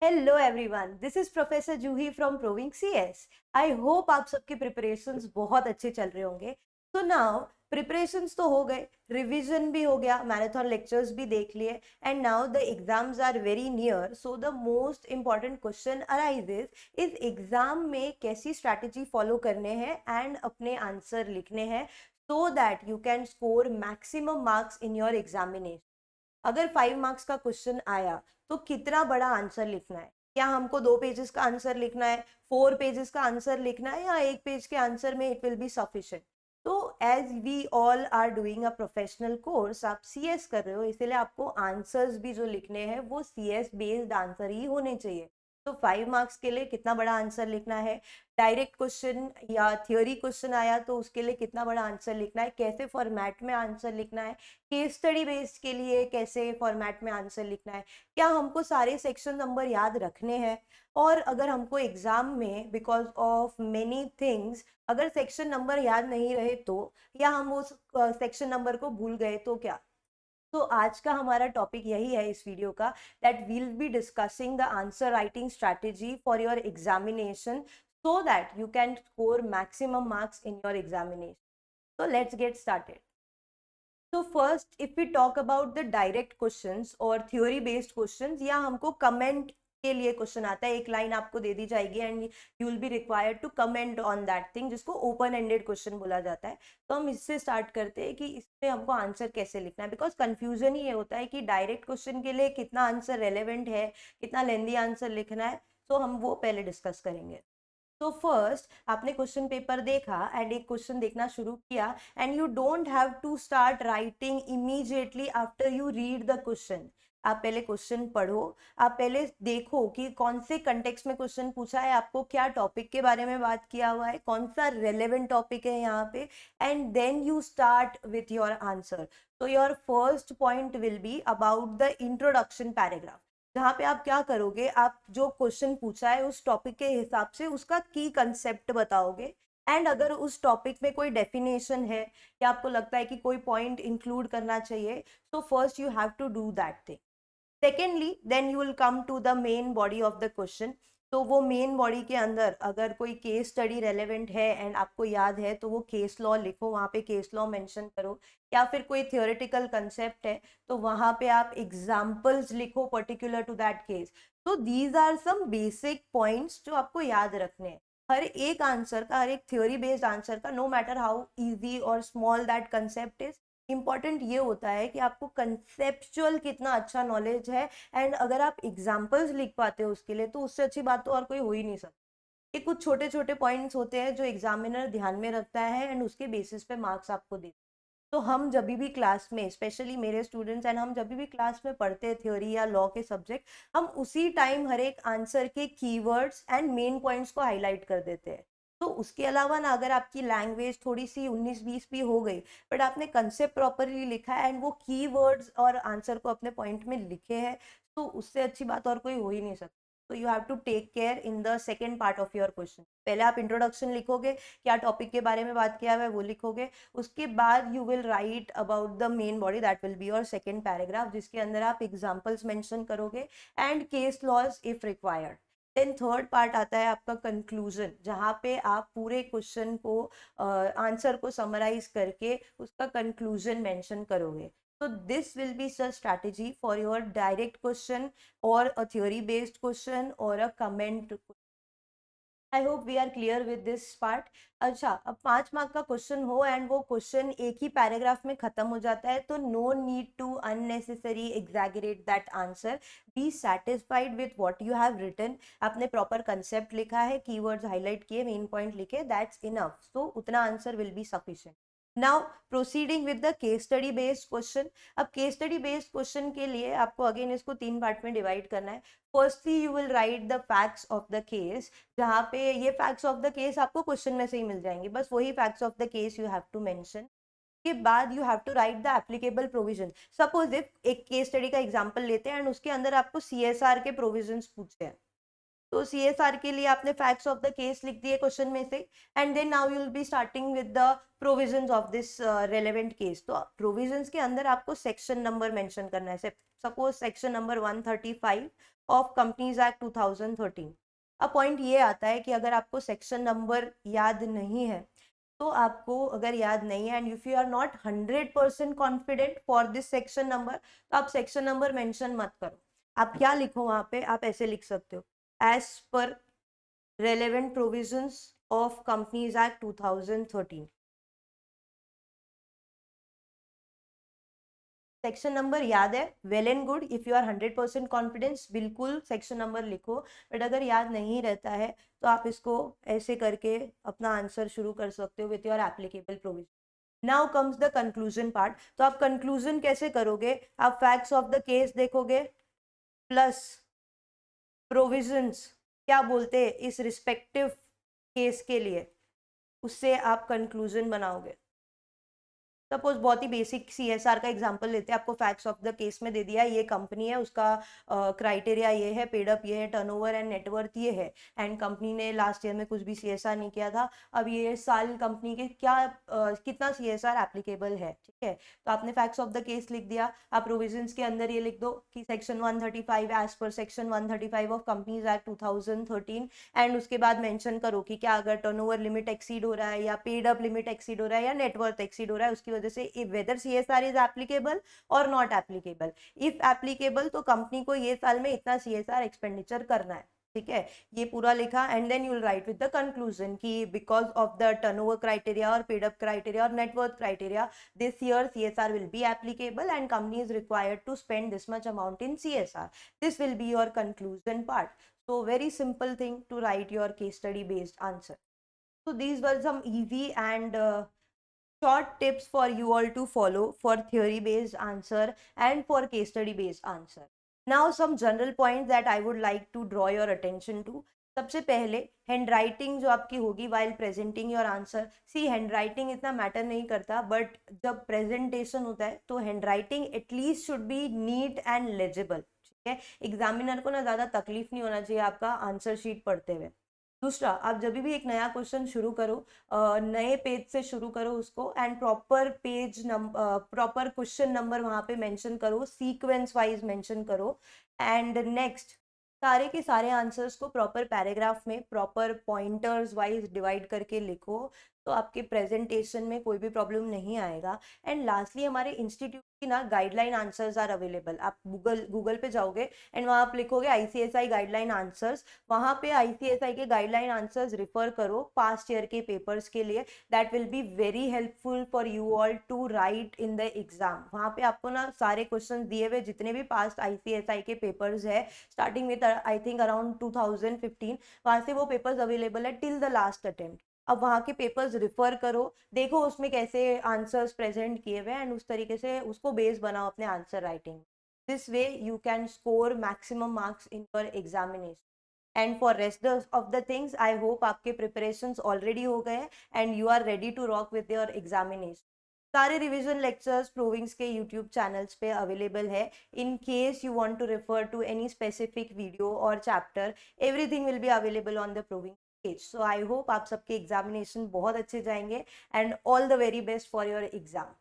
Hello everyone, this is professor Juhi from proving CS. I hope आप सबके preparations बहुत अच्छे चल रहे होंगे। तो नाउ प्रिपरेशंस तो हो गए, रिवीजन भी हो गया, मैराथन लेक्चर्स भी देख लिए, and now the exams are very near. So the most important question arises, इस एग्जाम में कैसी स्ट्रैटेजी फॉलो करने हैं एंड अपने आंसर लिखने हैं so that you can score maximum marks in your examination. अगर 5 मार्क्स का क्वेश्चन आया तो कितना बड़ा आंसर लिखना है? क्या हमको 2 पेजेस का आंसर लिखना है, 4 पेजेस का आंसर लिखना है, या 1 पेज के आंसर में इट विल बी सफिशिएंट? तो as we all are doing a professional course, आप सीएस कर रहे हो, इसीलिए आपको आंसर्स भी जो लिखने हैं वो सीएस बेस्ड आंसर ही होने चाहिए। तो 5 मार्क्स के लिए कितना बड़ा आंसर लिखना है, डायरेक्ट क्वेश्चन या थियोरी क्वेश्चन आया तो उसके लिए कितना बड़ा आंसर लिखना है, कैसे फॉर्मेट में आंसर लिखना है, केस स्टडी बेस्ड के लिए कैसे फॉर्मेट में आंसर लिखना है, क्या हमको सारे सेक्शन नंबर याद रखने हैं, और अगर हमको एग्जाम में बिकॉज ऑफ मेनी थिंग्स अगर सेक्शन नंबर याद नहीं रहे तो, या हम उस सेक्शन नंबर को भूल गए तो क्या? तो आज का हमारा टॉपिक यही है इस वीडियो का, that will be discussing the answer writing strategy for your examination so that you can score maximum marks in your examination. So let's get started. So first, if we talk about the direct questions और theory based questions, या हमको comment के लिए question आता है, एक line आपको दे दी जाएगी and you will be required to comment on that thing, जिसको ओपन एंडेड क्वेश्चन बोला जाता है। तो हम इससे स्टार्ट करते हैं कि इसमें हमको आंसर कैसे लिखना है, बिकॉज कंफ्यूजन ही ये होता है कि डायरेक्ट क्वेश्चन के लिए कितना आंसर रेलेवेंट है, कितना लेंदी आंसर लिखना है। तो हम वो पहले डिस्कस करेंगे। तो फर्स्ट आपने क्वेश्चन पेपर देखा एंड एक क्वेश्चन देखना शुरू किया, and you don't have to start writing immediately after you read the question. आप पहले क्वेश्चन पढ़ो, आप पहले देखो कि कौन से कंटेक्स्ट में क्वेश्चन पूछा है, आपको क्या टॉपिक के बारे में बात किया हुआ है, कौन सा रेलेवेंट टॉपिक है यहाँ पे, and then you start with your answer. तो your first point will be about the introduction paragraph, जहाँ पे आप क्या करोगे, आप जो क्वेश्चन पूछा है उस टॉपिक के हिसाब से उसका की कंसेप्ट बताओगे। एंड अगर उस टॉपिक में कोई डेफिनेशन है या आपको लगता है कि कोई पॉइंट इंक्लूड करना चाहिए, तो first you have to do that thing. Secondly then you will come to the main body of the question. तो वो मेन बॉडी के अंदर अगर कोई केस स्टडी रेलेवेंट है एंड आपको याद है तो वो केस लॉ लिखो, वहाँ पे केस लॉ मेंशन करो, या फिर कोई थियोरेटिकल कंसेप्ट है तो वहाँ पे आप एग्जाम्पल्स लिखो पर्टिकुलर टू दैट केस। तो these are some basic points जो आपको याद रखने हैं। हर एक आंसर का, हर एक थ्योरी बेस्ड आंसर का, नो मैटर हाउ इजी और small that concept is, important ये होता है कि आपको कंसेप्चुअल कितना अच्छा नॉलेज है। एंड अगर आप एग्जाम्पल्स लिख पाते हो उसके लिए, तो उससे अच्छी बात तो और कोई हो ही नहीं सकती। ये कुछ छोटे छोटे पॉइंट्स होते हैं जो एग्जामिनर ध्यान में रखता है एंड उसके बेसिस पे मार्क्स आपको देते हैं। तो हम जब भी क्लास में, स्पेशली मेरे स्टूडेंट्स एंड हम जब भी क्लास में पढ़ते हैं थ्योरी या लॉ के सब्जेक्ट, हम उसी टाइम हर एक आंसर के कीवर्ड्स एंड मेन पॉइंट्स को हाईलाइट कर देते हैं। तो उसके अलावा ना, अगर आपकी लैंग्वेज थोड़ी सी 19-20 भी हो गई, बट आपने कंसेप्ट प्रॉपरली लिखा है एंड वो कीवर्ड्स और आंसर को अपने पॉइंट में लिखे हैं, तो उससे अच्छी बात और कोई हो ही नहीं सकती। तो you have to take care in the second part of your question. पहले आप इंट्रोडक्शन लिखोगे, क्या टॉपिक के बारे में बात किया हुआ है वो लिखोगे, उसके बाद you will write about the main body, that will be your second paragraph, जिसके अंदर आप एग्जाम्पल्स मेंशन करोगे and case laws if required. Then third part आता है आपका कंक्लूजन, जहाँ पे आप पूरे क्वेश्चन को, आंसर को समराइज करके उसका कंक्लूजन मेंशन करोगे। तो this will be such strategy for your direct question और अ थ्योरी बेस्ड क्वेश्चन और a comment. I hope we are clear with this part. अच्छा, अब 5 मार्क का क्वेश्चन हो एंड वो क्वेश्चन एक ही पैराग्राफ में खत्म हो जाता है, तो no need to unnecessary exaggerate that answer. Be satisfied with what you have written. आपने प्रॉपर कंसेप्ट लिखा है, कीवर्ड्स हाईलाइट किए, मेन पॉइंट लिखे, दैट्स इनफ। सो उतना answer will be sufficient. Now proceeding with the case study based question. अब case study based question के लिए आपको अगेन इसको 3 पार्ट में डिवाइड करना है। Firstly you will write the facts of the case, जहाँ पे ये फैक्ट्स ऑफ द केस आपको क्वेश्चन में से ही मिल जाएंगे, बस वही facts of the case you have to mention. के बाद you have to write the applicable provision. Suppose if एक केस स्टडी का एग्जांपल लेते हैं एंड उसके अंदर आपको सीएसआर के प्रोविजंस पूछे हैं, तो सीएसआर के लिए आपने फैक्ट्स ऑफ द केस लिख दिए क्वेश्चन में से, and then now you will be starting with the provisions of this relevant case. तो प्रोविजंस के अंदर आपको सेक्शन नंबर मेंशन करना है। Suppose section number 135 of companies act 2013। अब पॉइंट ये आता है कि अगर आपको सेक्शन नंबर याद नहीं है, तो आपको अगर याद नहीं है and if you are not 100% confident for this section number, तो आप सेक्शन नंबर मेंशन मत करो। आप क्या लिखो वहां पे, आप ऐसे लिख सकते हो, as per relevant provisions of Companies Act 2013। Section number याद है, well and good, if you are 100% confidence बिल्कुल सेक्शन नंबर लिखो, बट अगर याद नहीं रहता है तो आप इसको ऐसे करके अपना आंसर शुरू कर सकते हो with your applicable provision. Now comes the conclusion part. तो आप कंक्लूजन कैसे करोगे, आप फैक्ट्स ऑफ द केस देखोगे प्लस प्रोविजंस क्या बोलते हैं इस रिस्पेक्टिव केस के लिए, उससे आप कंक्लूजन बनाओगे। सपोज बहुत ही बेसिक सीएसआर का एग्जांपल लेते हैं, आपको फैक्ट्स ऑफ द केस में दे दिया है, ये कंपनी है, उसका क्राइटेरिया ये है, पेड अप ये है, टर्नओवर एंड नेटवर्थ ये है, एंड कंपनी ने लास्ट ईयर में कुछ भी सीएसआर नहीं किया था। अब ये साल कंपनी के क्या कितना सीएसआर एप्लीकेबल है, ठीक है। तो आपने फैक्ट्स ऑफ द केस लिख दिया, आप प्रोविजंस के अंदर ये लिख दो कि section 135 as per section 135 of companies act 2013, and उसके बाद मेंशन करो कि क्या अगर टर्नओवर लिमिट एक्सीड हो रहा है या पेड अप लिमिट एक्सीड हो रहा है या नेटवर्थ एक्सीड हो रहा है, उसकी वजह से वेदर सीएसआर इज एप्लीकेबल और नॉट एप्लीकेबल। इफ एप्लीकेबल तो कंपनी को ये साल में इतना सीएसआर एक्सपेंडिचर करना है, ठीक है। ये पूरा लिखा and then you will write with the conclusion कि because of the turnover criteria और पेड अप क्राइटेरिया और net worth criteria, this year CSR will be applicable and company is required to spend this much amount in CSR. This will be your conclusion part. So very simple thing to write your case study based answer. So these were some easy and short tips for you all to follow for theory based answer and for case study based answer. Now some general points that I would like to draw your attention to. सबसे पहले hand writing जो आपकी होगी while presenting your answer, see handwriting इतना matter नहीं करता, but जब presentation होता है तो handwriting at least should be neat and legible, ठीक है। एग्जामिनर को ना ज़्यादा तकलीफ नहीं होना चाहिए आपका आंसर शीट पढ़ते हुए। दूसरा, आप जब भी एक नया क्वेश्चन शुरू करो, नए पेज से शुरू करो उसको, and proper page number, proper question number वहाँ पे मेंशन करो, सीक्वेंस वाइज मेंशन करो। एंड नेक्स्ट, सारे के सारे आंसर्स को प्रॉपर पैराग्राफ में प्रॉपर पॉइंटर्स वाइज डिवाइड करके लिखो, तो आपके प्रेजेंटेशन में कोई भी प्रॉब्लम नहीं आएगा। एंड लास्टली, हमारे इंस्टीट्यूट की ना गाइडलाइन आंसर्स आर अवेलेबल। आप गूगल पे जाओगे एंड वहाँ आप लिखोगे आईसीएसआई गाइडलाइन आंसर्स, वहाँ पे आईसीएसआई के गाइडलाइन आंसर्स रिफर करो पास्ट ईयर के पेपर्स के लिए। That will be very helpful for you all to write in the exam. वहाँ पे आपको ना सारे क्वेश्चन दिए हुए जितने भी पास्ट आईसीएसआई के पेपर्स है, starting with I think around 2015, वहाँ से वो पेपर्स अवेलेबल है टिल द लास्ट अटेम्प्ट। अब वहाँ के पेपर्स रिफर करो, देखो उसमें कैसे आंसर्स प्रेजेंट किए हुए, एंड उस तरीके से उसको बेस बनाओ अपने answer writing. This way you can score maximum marks in your examination. And for rest of the things, I hope आपके प्रिपरेशंस ऑलरेडी हो गए and you are ready to rock with your examination. सारे revision lectures Provings के YouTube channels पे available है। In case you want to refer to any specific video और chapter, everything will be available on the Provings page. So I hope आप सबके examination बहुत अच्छे जाएंगे and all the very best for your exam.